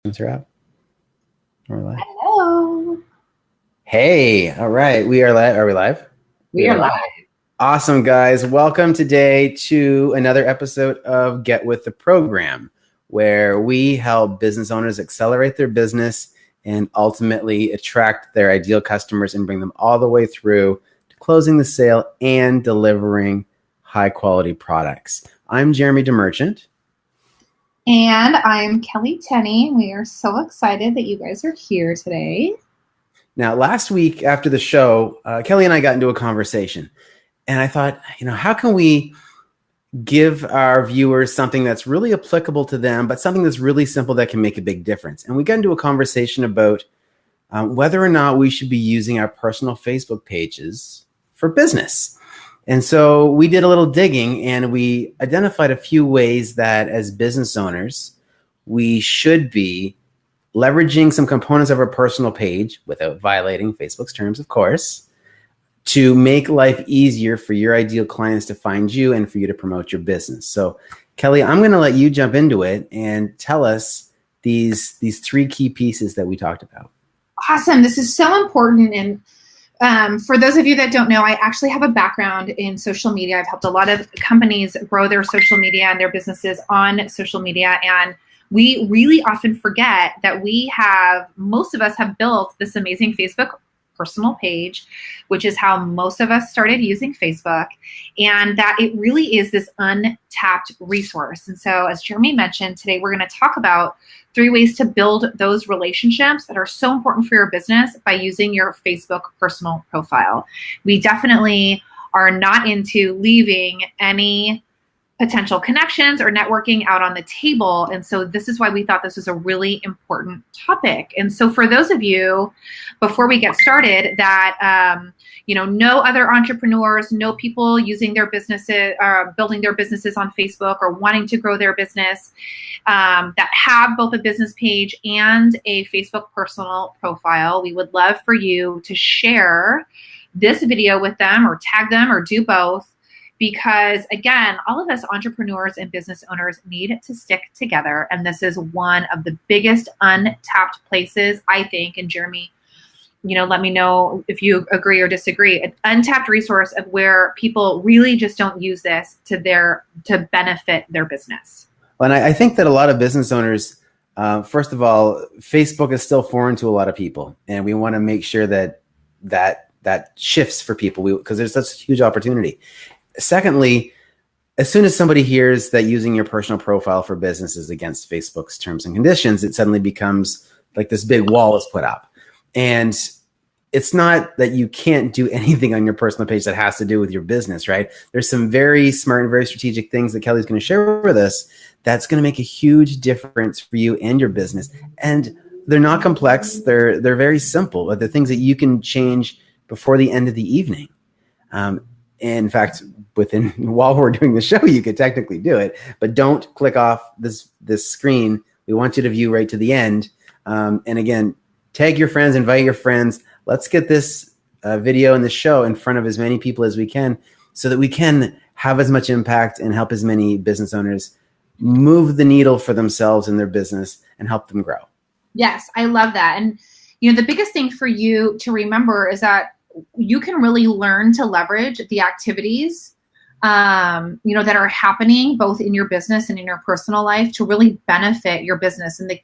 Interrupt. We're live. Hello. Hey, all right. We are live. Are we live? We are live. Awesome, guys. Welcome today to another episode of Get With the Program, where we help business owners accelerate their business and ultimately attract their ideal customers and bring them all the way through to closing the sale and delivering high quality products. I'm Jeremy DeMerchant. And I'm Kelly Tenney. We are so excited that you guys are here today. Now, last week after the show, Kelly and I got into a conversation. And I thought, how can we give our viewers something that's really applicable to them, but something that's really simple that can make a big difference? And we got into a conversation about whether or not we should be using our personal Facebook pages for business. And so we did a little digging and we identified a few ways that as business owners, we should be leveraging some components of our personal page without violating Facebook's terms, of course, to make life easier for your ideal clients to find you and for you to promote your business. So, Kelly, I'm going to let you jump into it and tell us these three key pieces that we talked about. Awesome. This is so important. And for those of you that don't know, I actually have a background in social media. I've helped a lot of companies grow their social media and their businesses on social media. And we really often forget that most of us have built this amazing Facebook personal page, which is how most of us started using Facebook, and that it really is this untapped resource. And so, as Jeremy mentioned, today we're going to talk about 3 ways to build those relationships that are so important for your business by using your Facebook personal profile. We definitely are not into leaving any potential connections or networking out on the table. And so this is why we thought this was a really important topic. And so for those of you, before we get started, that know other entrepreneurs, know people using their businesses, building their businesses on Facebook or wanting to grow their business, that have both a business page and a Facebook personal profile, we would love for you to share this video with them or tag them or do both. Because again, all of us entrepreneurs and business owners need to stick together. And this is one of the biggest untapped places, I think, and Jeremy, let me know if you agree or disagree, an untapped resource of where people really just don't use this to benefit their business. Well, and I think that a lot of business owners, first of all, Facebook is still foreign to a lot of people. And we want to make sure that shifts for people because there's such a huge opportunity. Secondly, as soon as somebody hears that using your personal profile for business is against Facebook's terms and conditions, it suddenly becomes like this big wall is put up. And it's not that you can't do anything on your personal page that has to do with your business, right? There's some very smart and very strategic things that Kelly's going to share with us that's going to make a huge difference for you and your business. And they're not complex. They're very simple, but they're things that you can change before the end of the evening. In fact, while we're doing the show, you could technically do it, but don't click off this screen. We want you to view right to the end. And again, tag your friends, invite your friends. Let's get this video and the show in front of as many people as we can so that we can have as much impact and help as many business owners move the needle for themselves and their business and help them grow. Yes, I love that. And, the biggest thing for you to remember is that you can really learn to leverage the activities, that are happening both in your business and in your personal life to really benefit your business. And I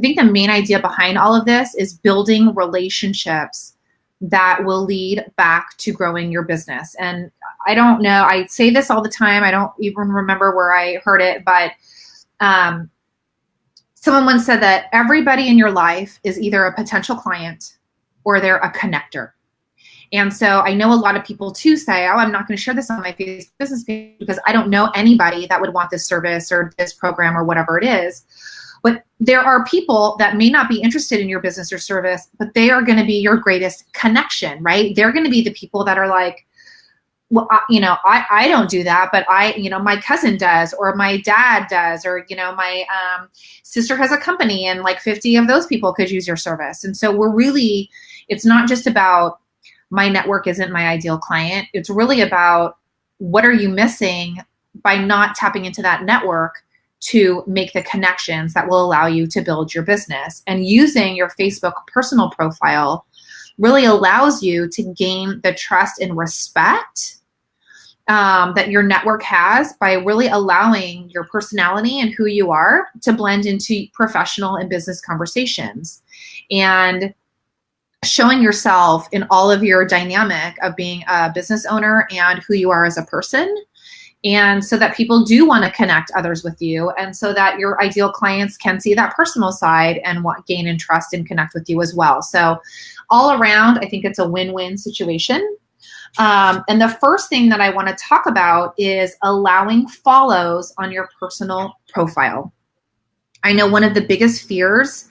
think the main idea behind all of this is building relationships that will lead back to growing your business. And I don't know, I say this all the time. I don't even remember where I heard it, but someone once said that everybody in your life is either a potential client or they're a connector. And so I know a lot of people too say, I'm not going to share this on my Facebook business page because I don't know anybody that would want this service or this program or whatever it is. But there are people that may not be interested in your business or service, but they are going to be your greatest connection, right? They're going to be the people that are like, well, I don't do that, but my cousin does, or my dad does, or, my sister has a company and like 50 of those people could use your service. And so it's not just about my network isn't my ideal client. It's really about what are you missing by not tapping into that network to make the connections that will allow you to build your business. And using your Facebook personal profile really allows you to gain the trust and respect that your network has by really allowing your personality and who you are to blend into professional and business conversations, and showing yourself in all of your dynamic of being a business owner and who you are as a person. And so that people do want to connect others with you, and so that your ideal clients can see that personal side and gain and trust and connect with you as well. So all around, I think it's a win-win situation. And the first thing that I want to talk about is allowing follows on your personal profile. I know one of the biggest fears,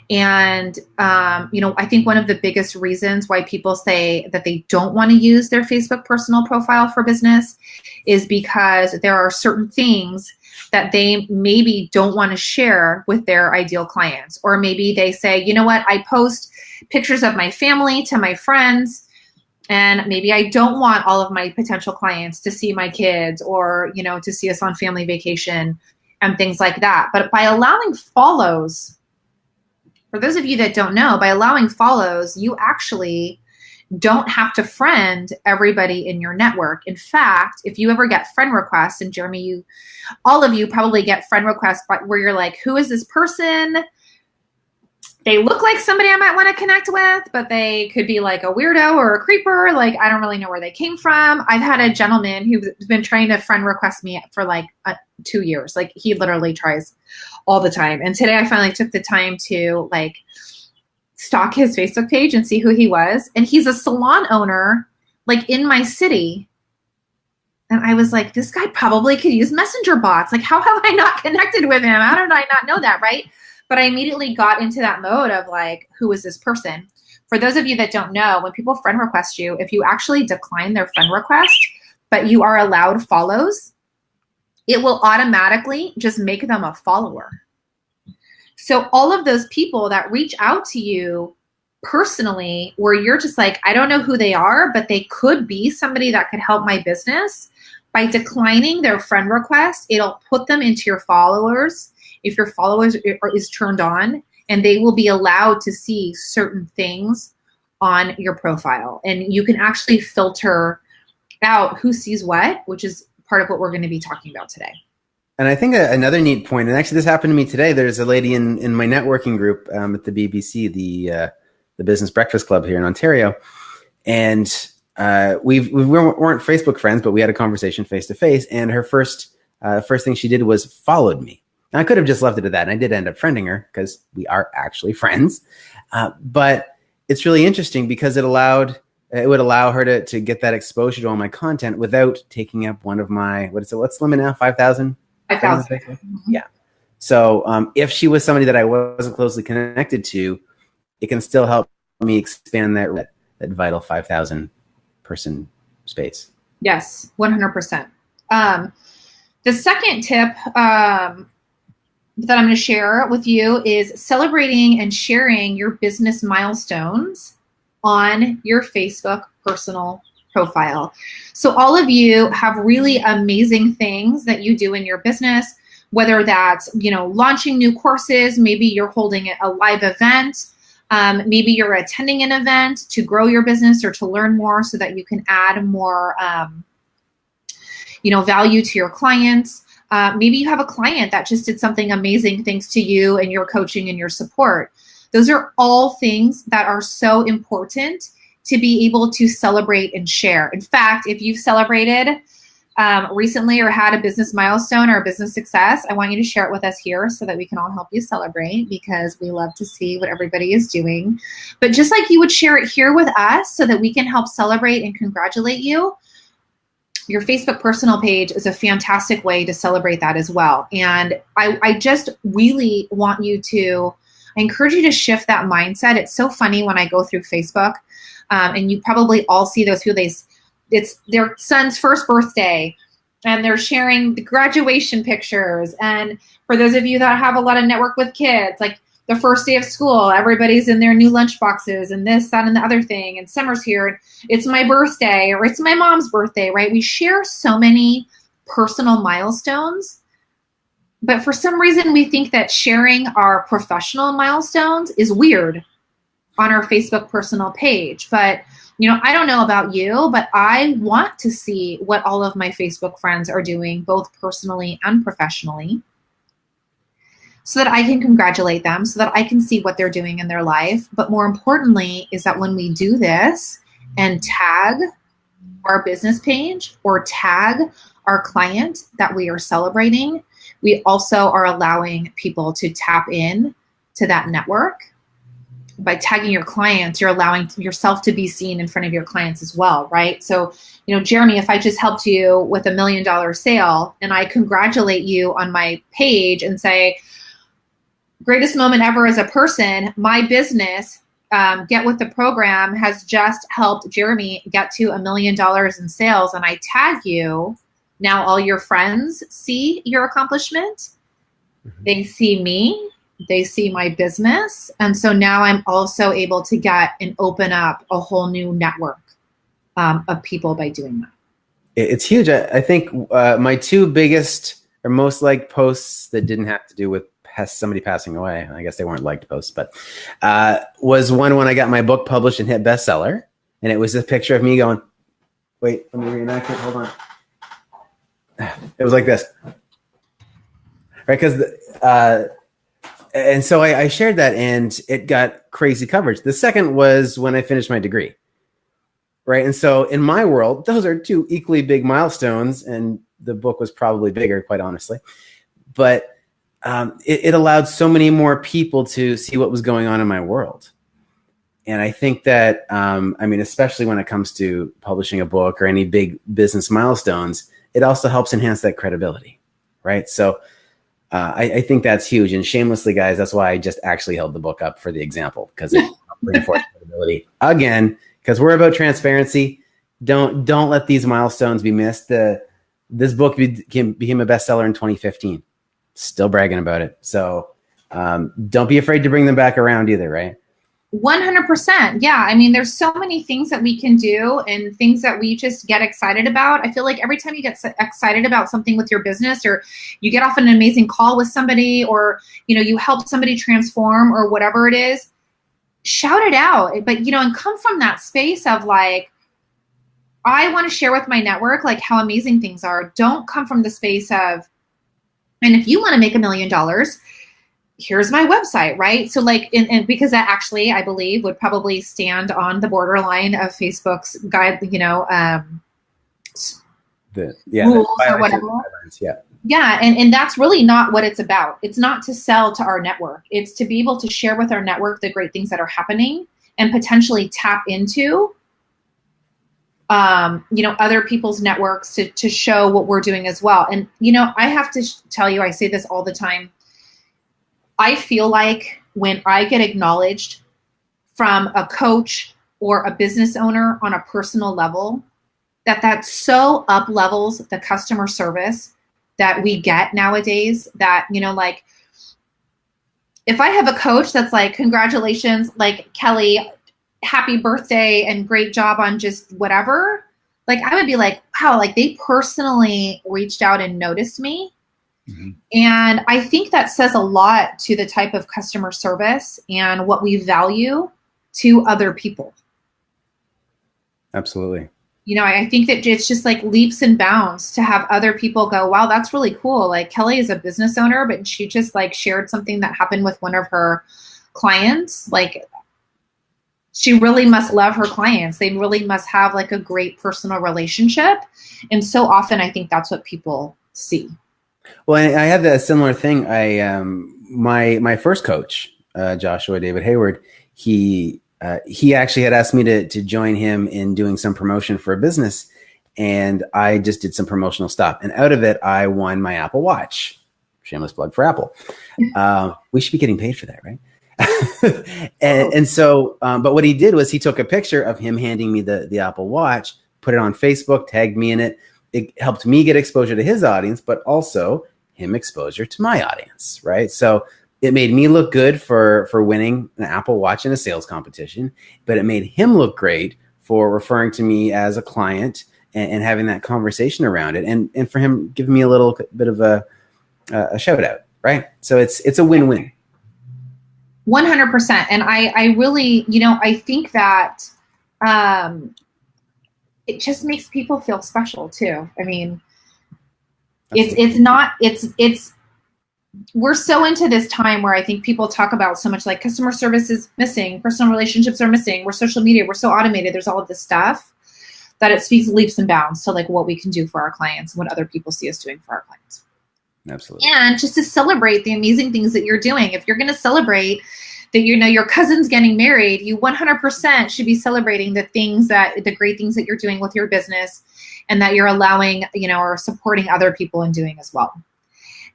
and I think one of the biggest reasons why people say that they don't want to use their Facebook personal profile for business is because there are certain things that they maybe don't want to share with their ideal clients. Or maybe they say, you know what, I post pictures of my family to my friends, and maybe I don't want all of my potential clients to see my kids, or, to see us on family vacation and things like that. But by allowing follows, for those of you that don't know, by allowing follows, you actually don't have to friend everybody in your network. In fact, if you ever get friend requests, and Jeremy, all of you probably get friend requests where you're like, who is this person? They look like somebody I might want to connect with, but they could be like a weirdo or a creeper. Like, I don't really know where they came from. I've had a gentleman who's been trying to friend request me for like 2 years. Like, he literally tries all the time. And today I finally took the time to like stalk his Facebook page and see who he was. And he's a salon owner, like, in my city. And I was like, this guy probably could use messenger bots. Like, how have I not connected with him? How did I not know that, right? But I immediately got into that mode of like, who is this person? For those of you that don't know, when people friend request you, if you actually decline their friend request, but you are allowed follows, it will automatically just make them a follower. So all of those people that reach out to you personally, where you're just like, I don't know who they are, but they could be somebody that could help my business, by declining their friend request, it'll put them into your followers if your followers is turned on, and they will be allowed to see certain things on your profile. And you can actually filter out who sees what, which is part of what we're going to be talking about today. And I think another neat point, and actually this happened to me today, there's a lady in my networking group at the BBC, the Business Breakfast Club here in Ontario. And we weren't Facebook friends, but we had a conversation face to face. And her first thing she did was followed me. Now, I could have just left it at that, and I did end up friending her because we are actually friends. But it's really interesting because it would allow her to get that exposure to all my content without taking up one of my, what's the limit now? 5,000? 5,000. Mm-hmm. Yeah. So if she was somebody that I wasn't closely connected to, it can still help me expand that vital 5,000 person space. Yes, 100%. The second tip that I'm going to share with you is celebrating and sharing your business milestones on your Facebook personal profile. So all of you have really amazing things that you do in your business, whether that's, launching new courses, maybe you're holding a live event, maybe you're attending an event to grow your business or to learn more so that you can add more, value to your clients. Maybe you have a client that just did something amazing thanks to you and your coaching and your support. Those are all things that are so important to be able to celebrate and share. In fact, if you've celebrated recently or had a business milestone or a business success, I want you to share it with us here so that we can all help you celebrate, because we love to see what everybody is doing. But just like you would share it here with us so that we can help celebrate and congratulate you, your Facebook personal page is a fantastic way to celebrate that as well. And I just really want you to, I encourage you to shift that mindset. It's so funny when I go through Facebook, and you probably all see those people, it's their son's first birthday, and they're sharing the graduation pictures. And for those of you that have a lot of network with kids, like the first day of school, everybody's in their new lunch boxes and this, that, and the other thing. And summer's here, and it's my birthday, or it's my mom's birthday, right? We share so many personal milestones But for some reason, we think that sharing our professional milestones is weird on our Facebook personal page. But, I don't know about you, but I want to see what all of my Facebook friends are doing, both personally and professionally, so that I can congratulate them, so that I can see what they're doing in their life. But more importantly is that when we do this and tag our business page or tag our client that we are celebrating, we also are allowing people to tap in to that network. By tagging your clients, you're allowing yourself to be seen in front of your clients as well, right? So, Jeremy, if I just helped you with $1 million sale and I congratulate you on my page and say, greatest moment ever as a person, my business, Get With the Program, has just helped Jeremy get to $1 million in sales, and I tag you, now all your friends see your accomplishment. Mm-hmm. They see me. They see my business. And so now I'm also able to get and open up a whole new network of people by doing that. It's huge. I think my two biggest or most liked posts that didn't have to do with somebody passing away, I guess they weren't liked posts, but was one when I got my book published and hit bestseller. And it was a picture of me going, wait, let me reenact it. Hold on. It was like this. Right? Because and so I shared that and it got crazy coverage. The second was when I finished my degree. Right. And so in my world, those are two equally big milestones. And the book was probably bigger, quite honestly. But it allowed so many more people to see what was going on in my world. And I think that, especially when it comes to publishing a book or any big business milestones, it also helps enhance that credibility. Right. So I think that's huge. And shamelessly, guys, that's why I just actually held the book up for the example, because it reinforced credibility. Again, because we're about transparency. Don't let these milestones be missed. This book became a bestseller in 2015. Still bragging about it. So don't be afraid to bring them back around either, right? 100%. Yeah. There's so many things that we can do and things that we just get excited about. I feel like every time you get excited about something with your business, or you get off an amazing call with somebody, or, you help somebody transform or whatever it is, shout it out. But, and come from that space of like, I want to share with my network, like how amazing things are. Don't come from the space of, and if you want to make $1 million, here's my website, right? So like, and because that actually, I believe, would probably stand on the borderline of Facebook's guide, rules or whatever. Yeah. And that's really not what it's about. It's not to sell to our network. It's to be able to share with our network the great things that are happening and potentially tap into, other people's networks to show what we're doing as well. And, I have to tell you, I say this all the time. I feel like when I get acknowledged from a coach or a business owner on a personal level, that so up levels the customer service that we get nowadays, that, like, if I have a coach that's like, congratulations, like, Kelly, happy birthday and great job on just whatever, like, I would be like, wow, like they personally reached out and noticed me. Mm-hmm. And I think that says a lot to the type of customer service and what we value to other people. Absolutely. I think that it's just like leaps and bounds to have other people go, wow, that's really cool. Like, Kelly is a business owner, but she just like shared something that happened with one of her clients. Like, she really must love her clients. They really must have like a great personal relationship. And so often I think that's what people see. Well, I had a similar thing. My first coach, Joshua David Hayward, he actually had asked me to join him in doing some promotion for a business, and I just did some promotional stuff. And out of it, I won my Apple Watch. Shameless plug for Apple. We should be getting paid for that, right? and so, but what he did was he took a picture of him handing me the Apple Watch, put it on Facebook, tagged me in it. It helped me get exposure to his audience, but also him exposure to my audience, right? So it made me look good for winning an Apple Watch in a sales competition, but it made him look great for referring to me as a client and having that conversation around it. And for him giving me a little bit of a a shout out, right? So it's a win-win. 100%. And I really, I think that it just makes people feel special too. I mean, we're so into this time where I think people talk about so much like customer service is missing, personal relationships are missing, we're social media, we're so automated, there's all of this stuff that it speaks leaps and bounds to like what we can do for our clients and what other people see us doing for our clients. Absolutely. And just to celebrate the amazing things that you're doing. If you're going to celebrate that, your cousin's getting married, you 100% should be celebrating the great things that you're doing with your business and that you're allowing, or supporting other people in doing as well.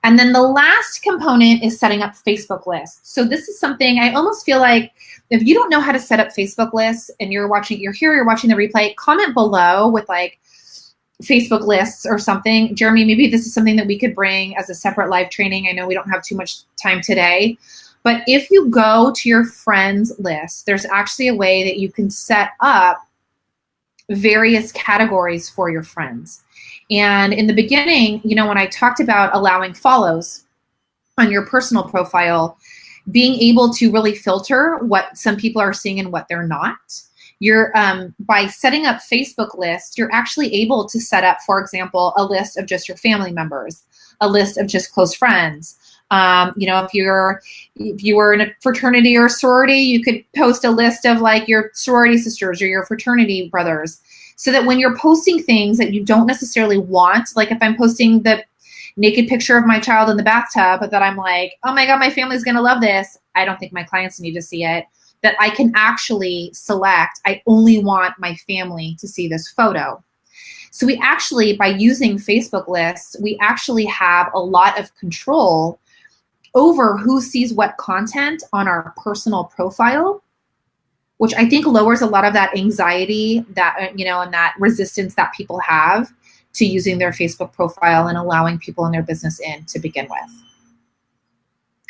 And then the last component is setting up Facebook lists. So this is something I almost feel like if you don't know how to set up Facebook lists and you're watching the replay, comment below with like Facebook lists or something. Jeremy, maybe this is something that we could bring as a separate live training. I know we don't have too much time today, but if you go to your friends list, there's actually a way that you can set up various categories for your friends. And in the beginning, when I talked about allowing follows on your personal profile, being able to really filter what some people are seeing and what they're not, you're by setting up Facebook lists, you're actually able to set up, for example, a list of just your family members, a list of just close friends. If you were in a fraternity or a sorority, you could post a list of like your sorority sisters or your fraternity brothers, so that when you're posting things that you don't necessarily want, like if I'm posting the naked picture of my child in the bathtub, but that I'm like, oh my God, my family's going to love this. I don't think my clients need to see it. That I can actually select, I only want my family to see this photo. So we actually, by using Facebook lists, we actually have a lot of control over who sees what content on our personal profile, which I think lowers a lot of that anxiety that, and that resistance that people have to using their Facebook profile and allowing people in their business in to begin with.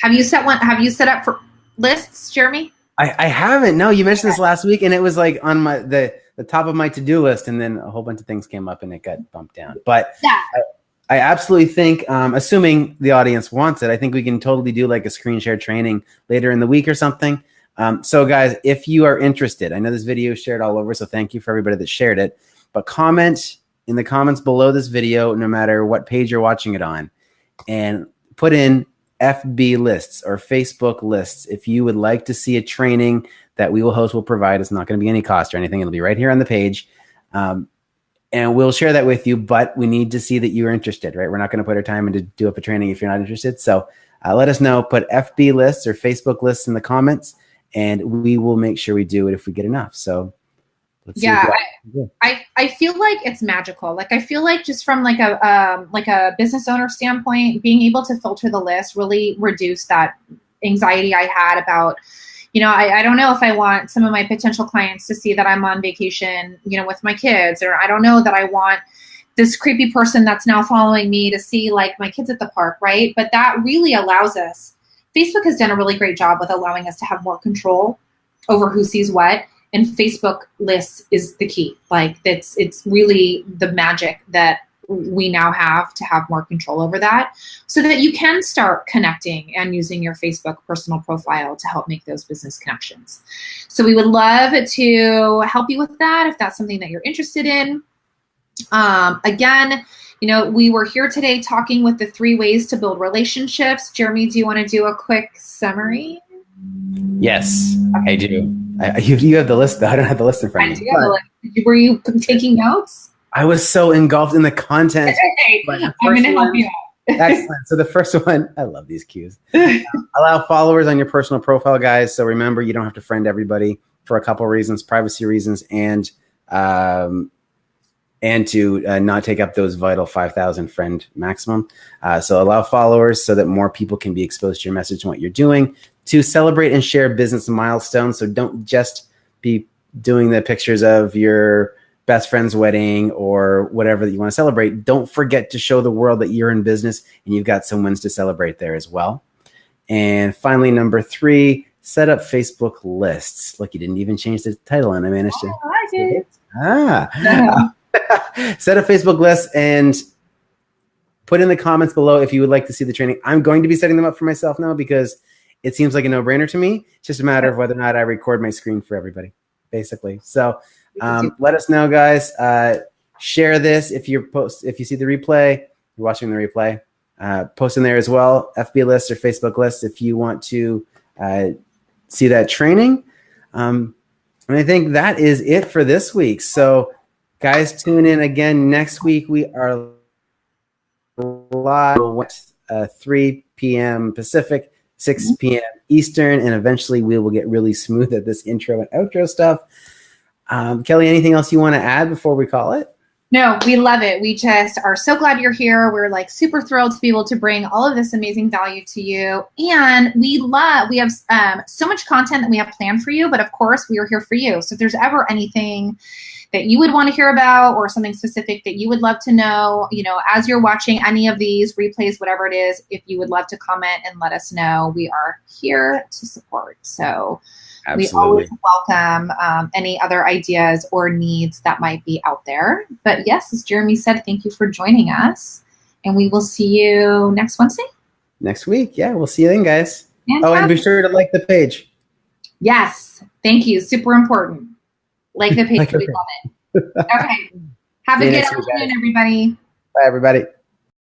Have you set up for lists, Jeremy? I haven't. No, you mentioned this last week, and it was like on the top of my to-do list, and then a whole bunch of things came up, and it got bumped down. But yeah. I absolutely think, assuming the audience wants it, I think we can totally do like a screen share training later in the week or something. So guys, if you are interested, I know this video is shared all over, so thank you for everybody that shared it. But comment in the comments below this video, no matter what page you're watching it on, and put in FB lists or Facebook lists. If you would like to see a training that We Will Host will provide, it's not going to be any cost or anything. It'll be right here on the page. And we'll share that with you, but we need to see that you're interested, right? We're not going to put our time into do up a training if you're not interested. So let us know, put FB lists or Facebook lists in the comments, and we will make sure we do it if we get enough. So let's see. I feel like it's magical. Like I feel like just from like a business owner standpoint, being able to filter the list really reduced that anxiety I had about, I don't know if I want some of my potential clients to see that I'm on vacation, with my kids, or I don't know that I want this creepy person that's now following me to see like my kids at the park, right? But that really allows us, Facebook has done a really great job with allowing us to have more control over who sees what. And Facebook lists is the key. Like it's really the magic that we now have to have more control over that, so that you can start connecting and using your Facebook personal profile to help make those business connections. So we would love to help you with that if that's something that you're interested in. Again, we were here today talking with the 3 ways to build relationships. Jeremy, do you want to do a quick summary? Yes, okay. I do. You have the list, though. I don't have the list in front of me. I do have the list. Were you taking notes? I was so engulfed in the content. I'm going to help you out. Excellent. So the first one, I love these cues. Allow followers on your personal profile, guys. So remember, you don't have to friend everybody for a couple of reasons, privacy reasons, and to not take up those vital 5,000 friend maximum. So allow followers so that more people can be exposed to your message and what you're doing. To celebrate and share business milestones. So don't just be doing the pictures of your best friend's wedding or whatever that you want to celebrate. Don't forget to show the world that you're in business and you've got some wins to celebrate there as well. And finally, number 3, set up Facebook lists. Look, you didn't even change the title, and I managed to. Oh, I did. Set up Facebook lists and put in the comments below if you would like to see the training. I'm going to be setting them up for myself now because it seems like a no-brainer to me. It's just a matter of whether or not I record my screen for everybody, basically. So let us know, guys. Share this if you see the replay, you're watching the replay. Post in there as well, FB list or Facebook list if you want to see that training. And I think that is it for this week. So, guys, tune in again next week. We are live at 3 p.m. Pacific, 6 p.m. Eastern, and eventually we will get really smooth at this intro and outro stuff. Kelly, anything else you want to add before we call it? No, we love it. We just are so glad you're here. We're like super thrilled to be able to bring all of this amazing value to you. And we have so much content that we have planned for you, but of course we are here for you. So if there's ever anything that you would want to hear about or something specific that you would love to know, as you're watching any of these replays, whatever it is, if you would love to comment and let us know, we are here to support. So absolutely. We always welcome any other ideas or needs that might be out there. But yes, as Jeremy said, thank you for joining us. And we will see you next Wednesday. Next week. Yeah, we'll see you then, guys. And be sure to like the page. Yes. Thank you. Super important. Like the page. We love it. Okay. Have a good afternoon, everybody. Bye, everybody.